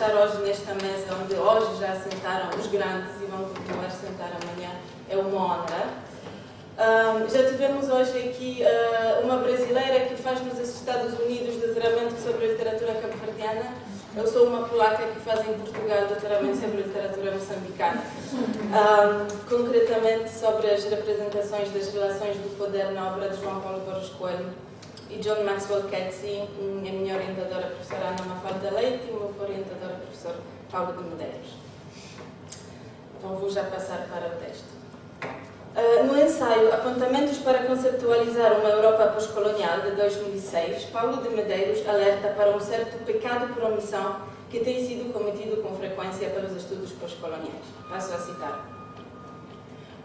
estar hoje nesta mesa, onde hoje já sentaram os grandes e vão continuar a sentar amanhã, é uma honra. Já tivemos hoje aqui uma brasileira que faz nos Estados Unidos doutoramento sobre a literatura cabo-verdiana. Eu sou uma polaca que faz em Portugal doutoramento sobre a literatura moçambicana. Concretamente sobre as representações das relações do poder na obra de João Paulo Borges Coelho e John Maxwell Coetzee, a minha orientadora, a professora Ana Mafalda Leite, e o meu orientador, o professor Paulo de Medeiros. Então vou já passar para o texto. No ensaio Apontamentos para conceptualizar uma Europa pós-colonial, de 2006, Paulo de Medeiros alerta para um certo pecado por omissão que tem sido cometido com frequência pelos estudos pós-coloniais. Passo a citar.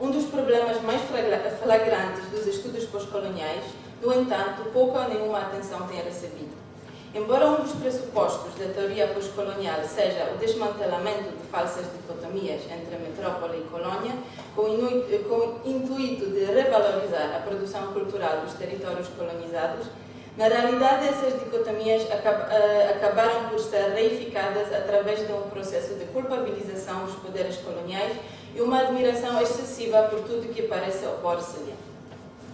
Um dos problemas mais flagrantes dos estudos pós-coloniais, no entanto, pouca ou nenhuma atenção tem recebido. Embora um dos pressupostos da teoria pós-colonial seja o desmantelamento de falsas dicotomias entre metrópole e colônia, com o intuito de revalorizar a produção cultural dos territórios colonizados, na realidade essas dicotomias acabaram por ser reificadas através de um processo de culpabilização dos poderes coloniais e uma admiração excessiva por tudo que parece opor-se-lhe.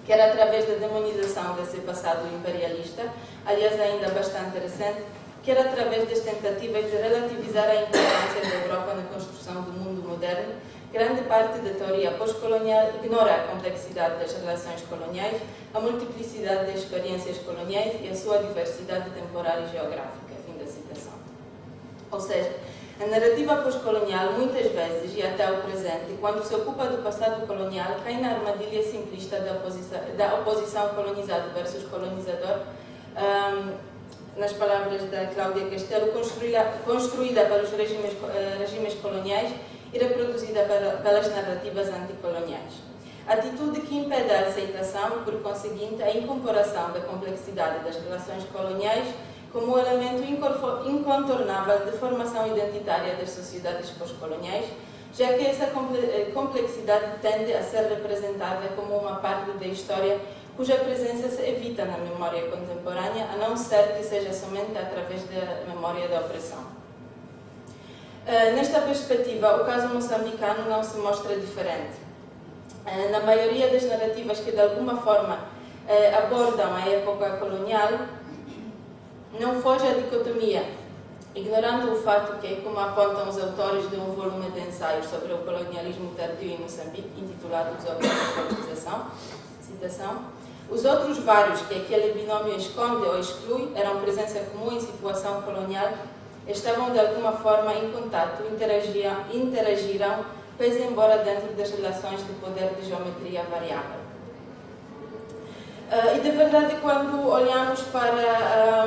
Quer através da demonização desse passado imperialista, aliás ainda bastante recente, quer através das tentativas de relativizar a importância da Europa na construção do mundo moderno, grande parte da teoria pós-colonial ignora a complexidade das relações coloniais, a multiplicidade das experiências coloniais e a sua diversidade temporal e geográfica. Fim da citação. Ou seja, a narrativa pós-colonial, muitas vezes, e até o presente, quando se ocupa do passado colonial, cai na armadilha simplista da oposição colonizado versus colonizador, nas palavras da Cláudia Castelo, construída pelos regimes coloniais e reproduzida pelas narrativas anticoloniais. Atitude que impede a aceitação, por conseguinte, a incorporação da complexidade das relações coloniais como elemento incontornável de formação identitária das sociedades pós-coloniais, já que essa complexidade tende a ser representada como uma parte da história cuja presença se evita na memória contemporânea, a não ser que seja somente através da memória da opressão. Nesta perspectiva, o caso moçambicano não se mostra diferente. Na maioria das narrativas que de alguma forma abordam a época colonial, não foge a dicotomia, ignorando o fato que, como apontam os autores de um volume de ensaios sobre o colonialismo tardio em Moçambique, intitulado Os Homens da Colonização, citação, os outros vários que aquele binômio esconde ou exclui eram presença comum em situação colonial, estavam de alguma forma em contato, interagiram, pese embora dentro das relações de poder de geometria variável. E de verdade, quando olhamos para a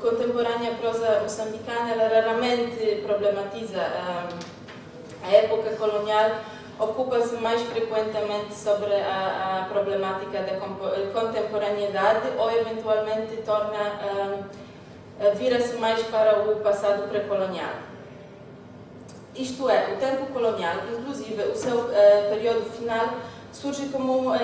contemporânea prosa moçambicana, ela raramente problematiza a época colonial, ocupa-se mais frequentemente sobre a problemática da contemporaneidade ou eventualmente vira-se mais para o passado pré-colonial. Isto é, o tempo colonial, inclusive o seu período final, surge como uma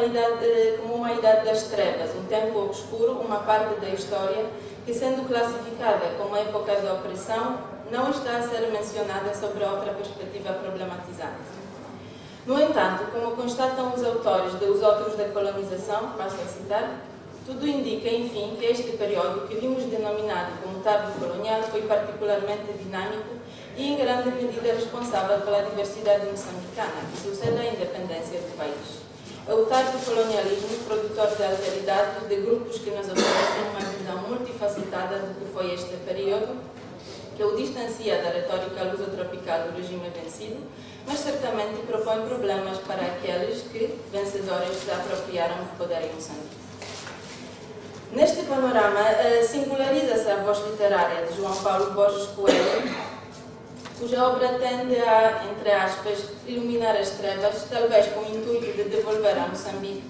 idade das trevas, um tempo obscuro, uma parte da história que, sendo classificada como época da opressão, não está a ser mencionada sobre outra perspectiva problematizante. No entanto, como constatam os autores de Os Outros da Colonização, passo a citar, tudo indica, enfim, que este período, que vimos denominado como tardo colonial, foi particularmente dinâmico e em grande medida responsável pela diversidade moçambicana, que sucede à independência do país. É o tardo colonialismo, produtor de alteridades, de grupos que nos oferecem uma visão multifacetada do que foi este período, que o distancia da retórica lusotropical do regime vencido, mas certamente propõe problemas para aqueles que, vencedores, se apropriaram do poder em Moçambique. Neste panorama, singulariza-se a voz literária de João Paulo Borges Coelho, cuja obra tende a, entre aspas, iluminar as trevas, talvez com o intuito de devolver a Moçambique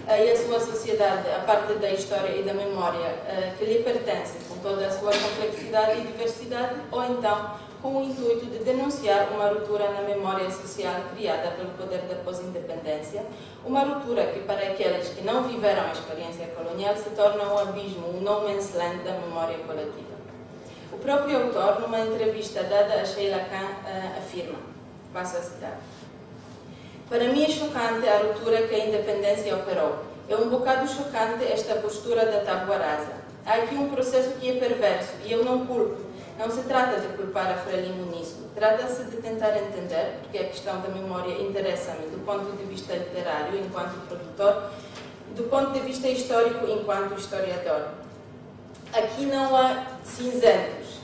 e a sua sociedade a parte da história e da memória que lhe pertence, com toda a sua complexidade e diversidade, ou então com o intuito de denunciar uma ruptura na memória social criada pelo poder da pós-independência, uma ruptura que, para aqueles que não viveram a experiência colonial, se torna um abismo, um no man's land da memória coletiva. O próprio autor, numa entrevista dada a Sheila Khan, afirma, passo a citar: "Para mim é chocante a ruptura que a independência operou. É um bocado chocante esta postura da tábua rasa. Há aqui um processo que é perverso e eu não culpo. Não se trata de culpar a Frelimo nisso. Trata-se de tentar entender, porque a questão da memória interessa-me do ponto de vista literário, enquanto produtor, e do ponto de vista histórico, enquanto historiador. Aqui não há cinzentos.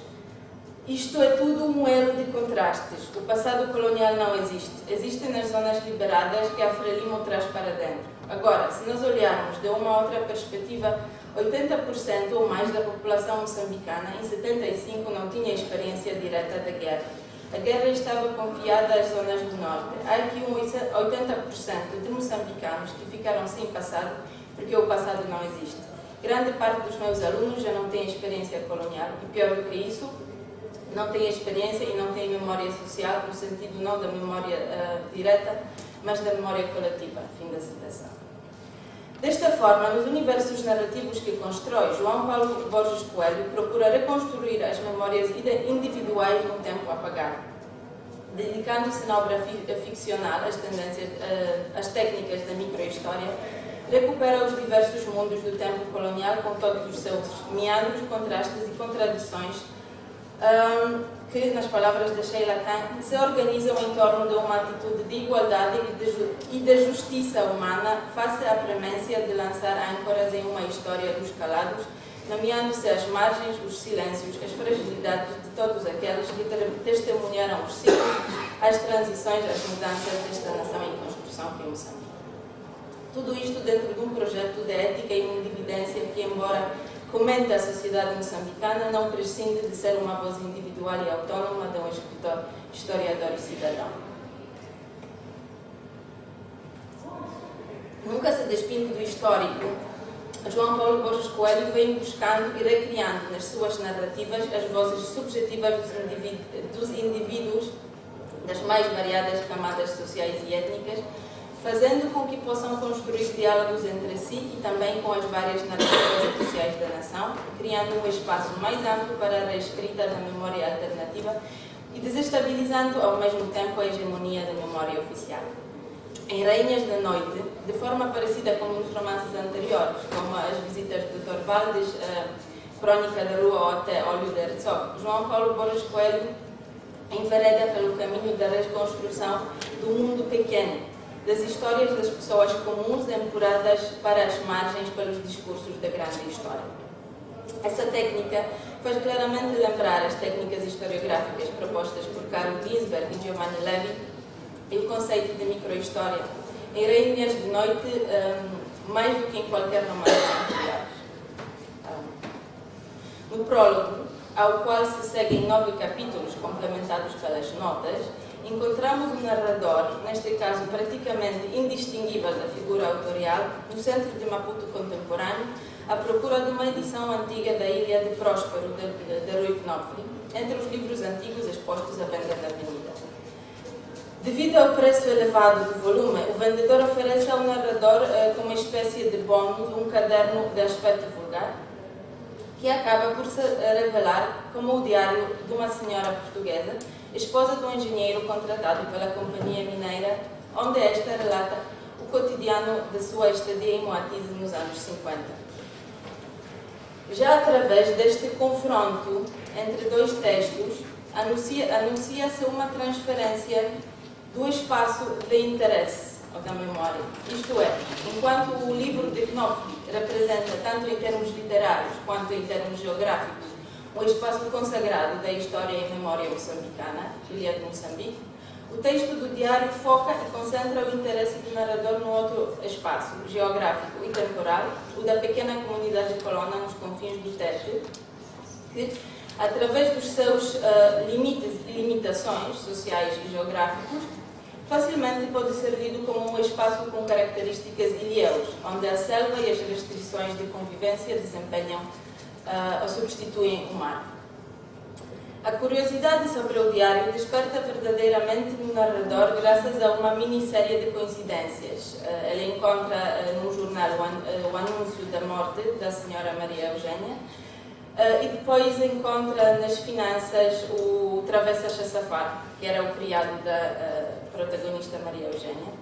Isto é tudo um erro de contrastes. O passado colonial não existe. Existe nas zonas liberadas que a Frelimo traz para dentro. Agora, se nós olharmos de uma outra perspectiva, 80% ou mais da população moçambicana, em 75, não tinha experiência direta da guerra. A guerra estava confiada às zonas do norte. Há aqui 80% de moçambicanos que ficaram sem passado, porque o passado não existe. Grande parte dos meus alunos já não tem experiência colonial, e pior do que isso, não tem experiência e não tem memória social, no sentido não da memória direta, mas da memória coletiva." Fim da citação. Desta forma, nos universos narrativos que constrói, João Paulo Borges Coelho procura reconstruir as memórias individuais num tempo apagado. Dedicando-se na obra ficcional às técnicas da microhistória, recupera os diversos mundos do tempo colonial com todos os seus meandros, contrastes e contradições que, nas palavras da Sheila Khan, se organizam em torno de uma atitude de igualdade e de justiça humana face à premência de lançar âncoras em uma história dos calados, nomeando-se as margens, os silêncios, as fragilidades de todos aqueles que testemunharam os ciclos, as transições, as mudanças desta nação em construção que é Moçambique. Tudo isto dentro de um projeto de ética e mundividência que, embora comenta a sociedade moçambicana, não prescinde de ser uma voz individual e autónoma de um escritor, historiador e cidadão. Nunca se despindo do histórico, João Paulo Borges Coelho vem buscando e recriando nas suas narrativas as vozes subjetivas dos indivíduos das mais variadas camadas sociais e étnicas, fazendo com que possam construir diálogos entre si e também com as várias narrativas oficiais da nação, criando um espaço mais amplo para a reescrita da memória alternativa e desestabilizando ao mesmo tempo a hegemonia da memória oficial. Em Rainhas da Noite, de forma parecida com nos romances anteriores, como As Visitas do Dr. Valdes, Crônica da Rua ou até Olho de Herzog, João Paulo Borges Coelho envereda pelo caminho da reconstrução do mundo pequeno, das histórias das pessoas comuns empurradas para as margens pelos discursos da grande história. Essa técnica faz claramente lembrar as técnicas historiográficas propostas por Carl Ginsberg e Giovanni Levi e o conceito de microhistória em Rainhas de Noite, mais do que em qualquer romance anterior. No prólogo, ao qual se seguem 9 capítulos complementados pelas notas, encontramos um narrador, neste caso praticamente indistinguível da figura autorial, no centro de Maputo contemporâneo, à procura de uma edição antiga da Ilha de Próspero, de Rui Knopfli, entre os livros antigos expostos à venda da avenida. Devido ao preço elevado do volume, o vendedor oferece ao narrador como espécie de bônus um caderno de aspecto vulgar, que acaba por se revelar como o diário de uma senhora portuguesa, esposa de um engenheiro contratado pela companhia mineira, onde esta relata o cotidiano de sua estadia em Moatize nos anos 50. Já através deste confronto entre dois textos, anuncia-se uma transferência do espaço de interesse ou da memória. Isto é, enquanto o livro de Knopfli representa, tanto em termos literários quanto em termos geográficos, um espaço consagrado da história e memória moçambicana, Ilha de Moçambique, o texto do diário foca e concentra o interesse do narrador no outro espaço, geográfico e temporal, o da pequena comunidade colona nos confins do Tete, que, através dos seus limites e limitações sociais e geográficos, facilmente pode ser lido como um espaço com características ilhéus, onde a selva e as restrições de convivência desempenham ou substituem o mar. A curiosidade sobre o diário desperta verdadeiramente no narrador graças a uma minissérie de coincidências. Ele encontra no jornal o anúncio da morte da senhora Maria Eugênia, E depois encontra nas finanças o Travessa Chassafar, que era o criado da protagonista Maria Eugênia,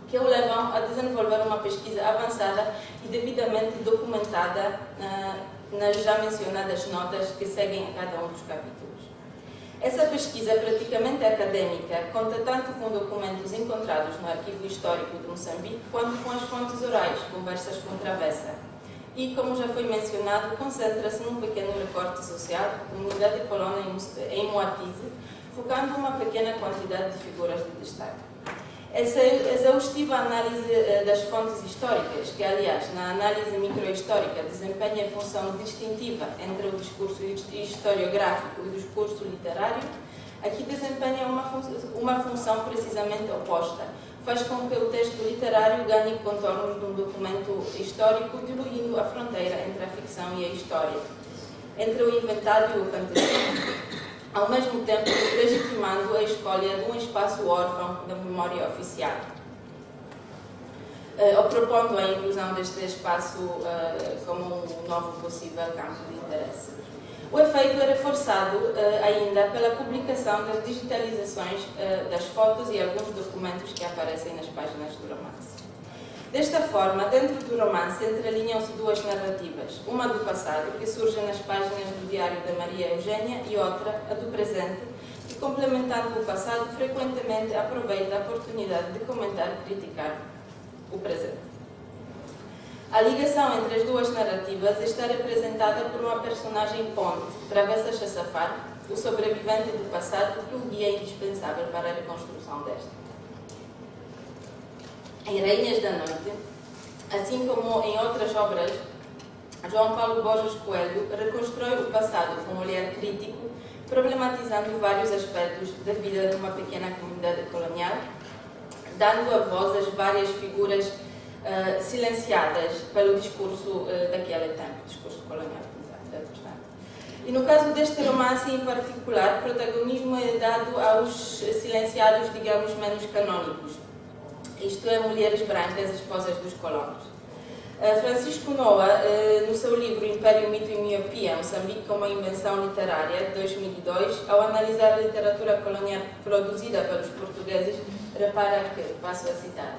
que o levam a desenvolver uma pesquisa avançada e devidamente documentada nas já mencionadas notas que seguem a cada um dos capítulos. Essa pesquisa praticamente académica conta tanto com documentos encontrados no Arquivo Histórico de Moçambique, quanto com as fontes orais, conversas com Travessa. E, como já foi mencionado, concentra-se num pequeno recorte social da comunidade colona em Moatize, focando uma pequena quantidade de figuras de destaque. Essa exaustiva análise das fontes históricas, que, aliás, na análise microhistórica desempenha a função distintiva entre o discurso historiográfico e o discurso literário, aqui desempenha uma função precisamente oposta. Faz com que o texto literário ganhe contornos de um documento histórico, diluindo a fronteira entre a ficção e a história, entre o inventado e o acontecido, ao mesmo tempo legitimando a escolha de um espaço órfão da memória oficial, ou propondo a inclusão deste espaço como um novo possível campo de interesse. O efeito é reforçado ainda pela publicação das digitalizações das fotos e alguns documentos que aparecem nas páginas do romance. Desta forma, dentro do romance entrelinham-se duas narrativas, uma do passado, que surge nas páginas do diário da Maria Eugênia, e outra, a do presente, que, complementando o passado, frequentemente aproveita a oportunidade de comentar e criticar o presente. A ligação entre as duas narrativas está representada por uma personagem ponte, Travessa Chassafar, o sobrevivente do passado, que o guia é indispensável para a reconstrução desta. Em Rainhas da Noite, assim como em outras obras, João Paulo Borges Coelho reconstrói o passado com um olhar crítico, problematizando vários aspectos da vida de uma pequena comunidade colonial, dando a voz às várias figuras silenciadas pelo discurso daquele tempo, discurso colonial. E no caso deste romance em particular, o protagonismo é dado aos silenciados, digamos, menos canônicos, isto é, mulheres brancas, esposas dos colonos. Francisco Noa, no seu livro Império, Mito e Miopia, Moçambique como Invenção Literária, de 2002, ao analisar a literatura colonial produzida pelos portugueses, repara que, passo a citar,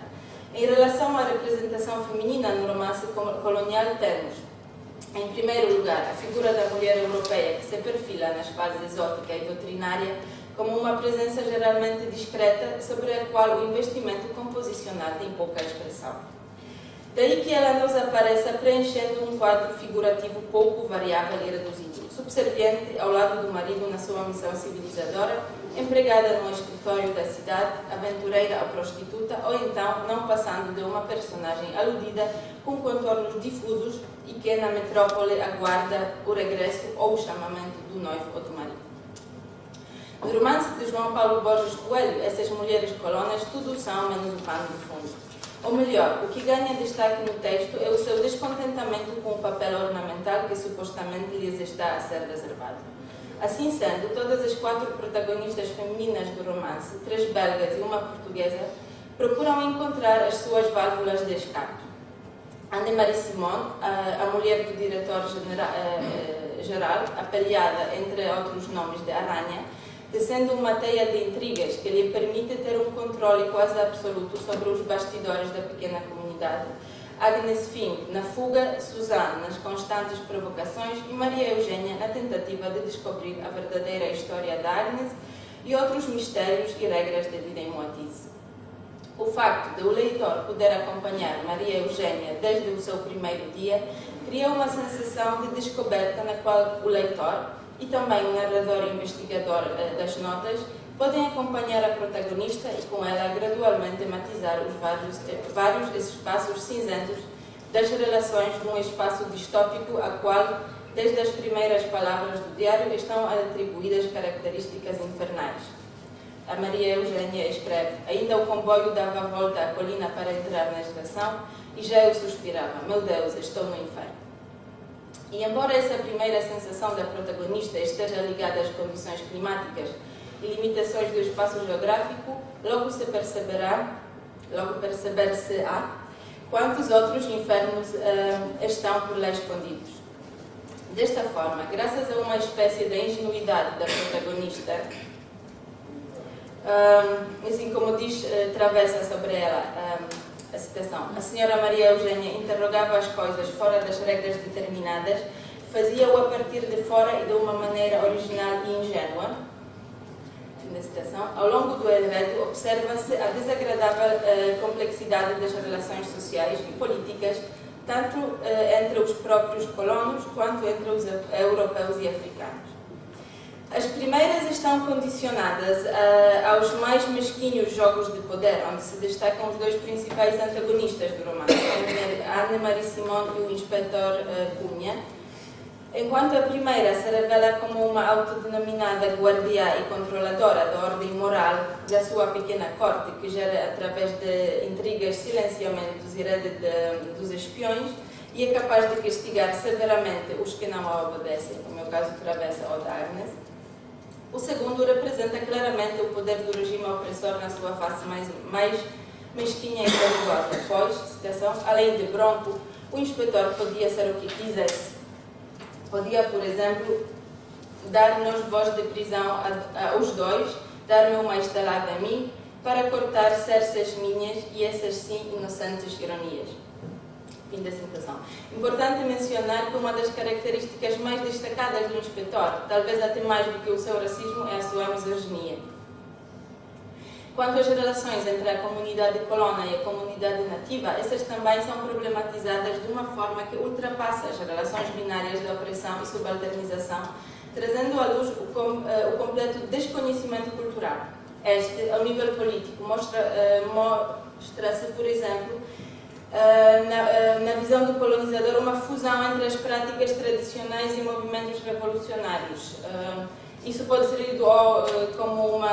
em relação à representação feminina no romance colonial temos, em primeiro lugar, a figura da mulher europeia que se perfila nas fases exótica e doutrinária como uma presença geralmente discreta sobre a qual o investimento composicional tem pouca expressão. Daí que ela nos apareça preenchendo um quadro figurativo pouco variável e reduzido, subserviente ao lado do marido na sua missão civilizadora, empregada no escritório da cidade, aventureira ou prostituta, ou então não passando de uma personagem aludida com contornos difusos e que na metrópole aguarda o regresso ou o chamamento do noivo ou do marido. No romance de João Paulo Borges Coelho, essas mulheres colonas tudo são menos o pano de fundo. Ou melhor, o que ganha destaque no texto é o seu descontentamento com o papel ornamental que supostamente lhes está a ser reservado. Assim sendo, todas as 4 protagonistas femininas do romance, 3 belgas e uma portuguesa, procuram encontrar as suas válvulas de escape. Anne-Marie Simon, a mulher do diretor-geral, apelhada, entre outros nomes, de Aranha, tecendo uma teia de intrigas que lhe permite ter um controle quase absoluto sobre os bastidores da pequena comunidade. Agnes Fink, na fuga, Suzanne, nas constantes provocações, e Maria Eugênia, na tentativa de descobrir a verdadeira história da Agnes e outros mistérios e regras da vida em Moatize. O facto de o leitor poder acompanhar Maria Eugênia desde o seu primeiro dia cria uma sensação de descoberta na qual o leitor e também o narrador e investigador das notas podem acompanhar a protagonista e com ela gradualmente matizar os vários espaços cinzentos das relações de um espaço distópico a qual, desde as primeiras palavras do diário, estão atribuídas características infernais. A Maria Eugênia escreve: ainda o comboio dava a volta à colina para entrar na estação e já eu suspirava: meu Deus, estou no inferno. E embora essa primeira sensação da protagonista esteja ligada às condições climáticas e limitações do espaço geográfico, logo perceber-se-á quantos outros infernos estão por lá escondidos. Desta forma, graças a uma espécie de ingenuidade da protagonista, assim como diz Travessa sobre ela, a citação, a senhora Maria Eugênia interrogava as coisas fora das regras determinadas, fazia-o a partir de fora e de uma maneira original e ingênua. Fim da citação. Ao longo do enredo, observa-se a desagradável complexidade das relações sociais e políticas, tanto entre os próprios colonos quanto entre os europeus e africanos. As primeiras estão condicionadas aos mais mesquinhos jogos de poder, onde se destacam os dois principais antagonistas do romance, Anne-Marie Simon e o inspetor Cunha, enquanto a primeira se revela como uma autodenominada guardiã e controladora da ordem moral da sua pequena corte, que gera através de intrigas, silenciamentos e rede dos espiões, e é capaz de castigar severamente os que não a obedecem, como é o caso de Travessa ou da Agnes. O segundo representa claramente o poder do regime opressor na sua face mais mesquinha e perigosa, pois, citação, além de Bronco, o inspetor podia ser o que quisesse. Podia, por exemplo, dar-nos voz de prisão aos dois, dar-me uma estalada a mim, para cortar cerças minhas e essas sim inocentes ironias. Fim da citação. Importante mencionar que uma das características mais destacadas do inspetor, talvez até mais do que o seu racismo, é a sua misoginia. Quanto às relações entre a comunidade colona e a comunidade nativa, essas também são problematizadas de uma forma que ultrapassa as relações binárias de opressão e subalternização, trazendo à luz o completo desconhecimento cultural. Este, ao nível político, mostra-se, por exemplo, na visão do colonizador, uma fusão entre as práticas tradicionais e movimentos revolucionários. Isso pode ser lido como uma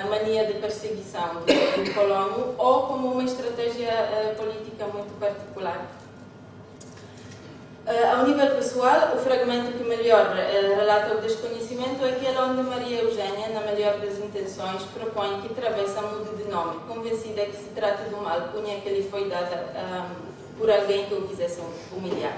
mania de perseguição do colono ou como uma estratégia política muito particular. Ao nível pessoal, o fragmento que melhor relata o desconhecimento é aquele onde Maria Eugênia, na melhor das intenções, propõe que Travessa mude de nome, convencida que se trata de uma alcunha que lhe foi dada por alguém que o quisesse humilhar.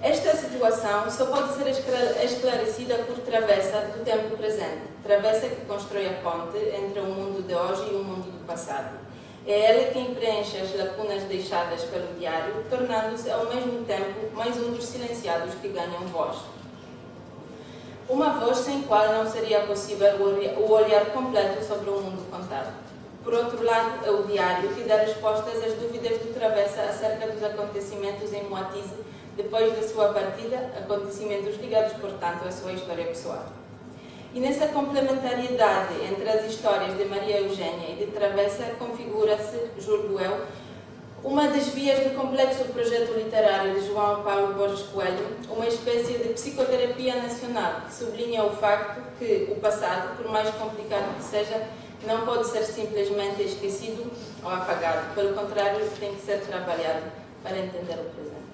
Esta situação só pode ser esclarecida por Travessa do tempo presente, Travessa que constrói a ponte entre o mundo de hoje e o mundo do passado. É ela quem preenche as lacunas deixadas pelo diário, tornando-se ao mesmo tempo mais um dos silenciados que ganham voz. Uma voz sem qual não seria possível o olhar completo sobre o mundo contado. Por outro lado, é o diário que dá respostas às dúvidas do Travessa acerca dos acontecimentos em Moatize depois da sua partida, acontecimentos ligados, portanto, à sua história pessoal. E nessa complementariedade entre as histórias de Maria Eugênia e de Travessa configura-se, julgo eu, uma das vias do complexo projeto literário de João Paulo Borges Coelho, uma espécie de psicoterapia nacional que sublinha o facto que o passado, por mais complicado que seja, não pode ser simplesmente esquecido ou apagado. Pelo contrário, tem que ser trabalhado para entender o presente.